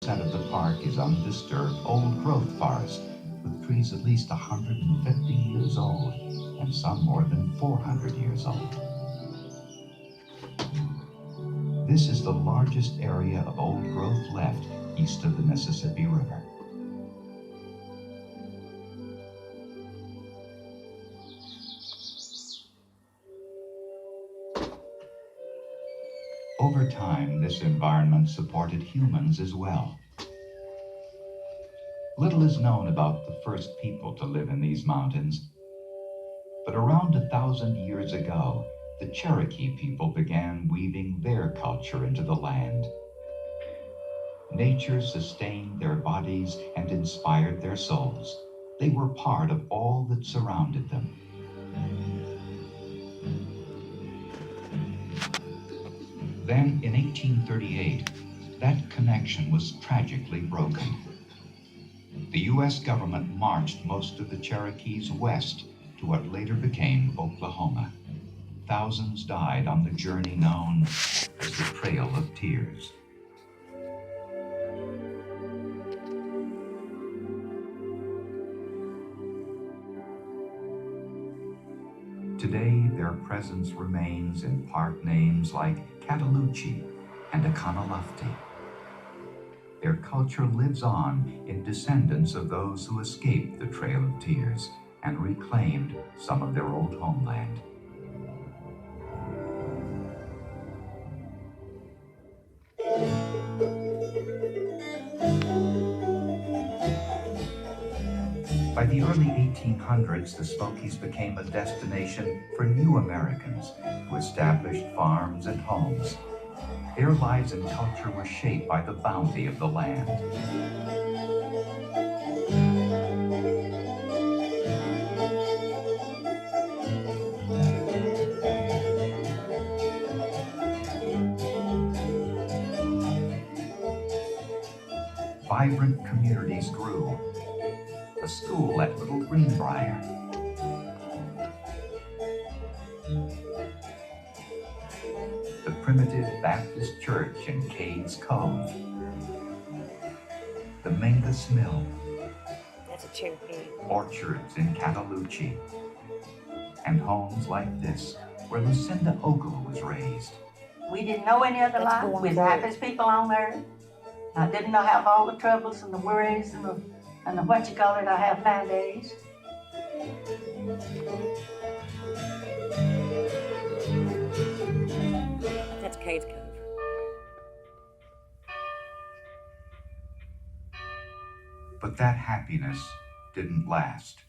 of the park is undisturbed old-growth forest with trees at least 150 years old and some more than 400 years old. This is the largest area of old growth left east of the Mississippi River. Over time, this environment supported humans as well. Little is known about the first people to live in these mountains, but around 1,000 years ago, the Cherokee people began weaving their culture into the land. Nature sustained their bodies and inspired their souls. They were part of all that surrounded them. Then, in 1838, that connection was tragically broken. The U.S. government marched most of the Cherokees west to what later became Oklahoma. Thousands died on the journey known as the Trail of Tears. Today, their presence remains in park names like Cataloochee and Akanalufti. Their culture lives on in descendants of those who escaped the Trail of Tears and reclaimed some of their old homeland. By the early 1800s, the Smokies became a destination for new Americans who established farms and homes. Their lives and culture were shaped by the bounty of the land. Vibrant communities grew. A school at Little Greenbrier. The primitive Baptist church in Cades Cove. The Mingus Mill. That's a Cherokee. Orchards in Cataloochee. And homes like this, where Lucinda Ogle was raised. We didn't know any other life. We were the happiest people on earth. I didn't know have all the troubles and the worries and the I have nowadays. That's Cades Cove. But that happiness didn't last.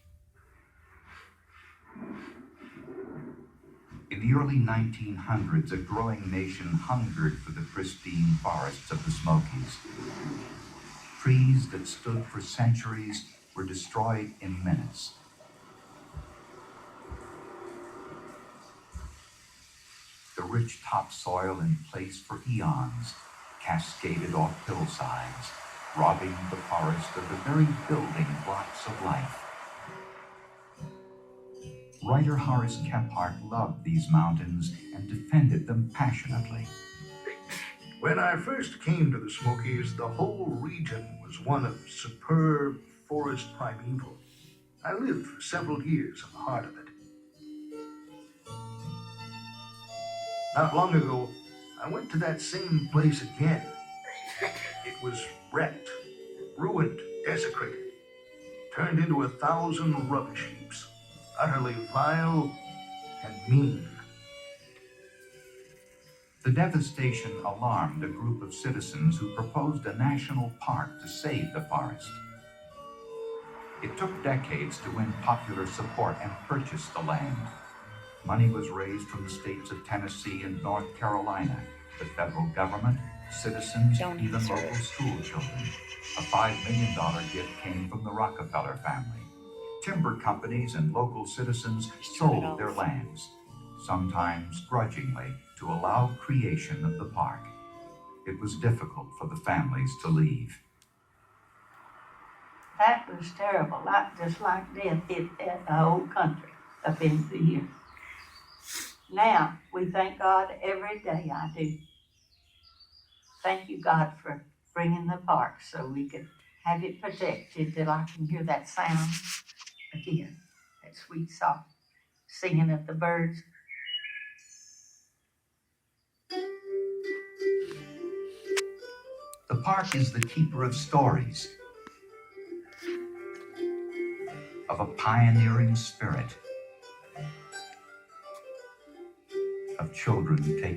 In the early 1900s, a growing nation hungered for the pristine forests of the Smokies. Trees that stood for centuries were destroyed in minutes. The rich topsoil in place for eons cascaded off hillsides, robbing the forest of the very building blocks of life. Writer Horace Kephart loved these mountains and defended them passionately. When I first came to the Smokies, the whole region was one of superb forest primeval. I lived for several years in the heart of it. Not long ago, I went to that same place again. It was wrecked, ruined, desecrated, turned into 1,000 rubbish heaps, utterly vile and mean. The devastation alarmed a group of citizens who proposed a national park to save the forest. It took decades to win popular support and purchase the land. Money was raised from the states of Tennessee and North Carolina, the federal government, citizens, even local school children. A $5 million gift came from the Rockefeller family. Timber companies and local citizens sold their lands, sometimes grudgingly, to allow creation of the park. It was difficult for the families to leave. That was terrible, just like death hit the whole country up into the year. Now, we thank God every day, I do. Thank you, God, for bringing the park so we could have it protected till I can hear that sound again, that sweet, soft singing of the birds. The park is the keeper of stories, of a pioneering spirit, of children who take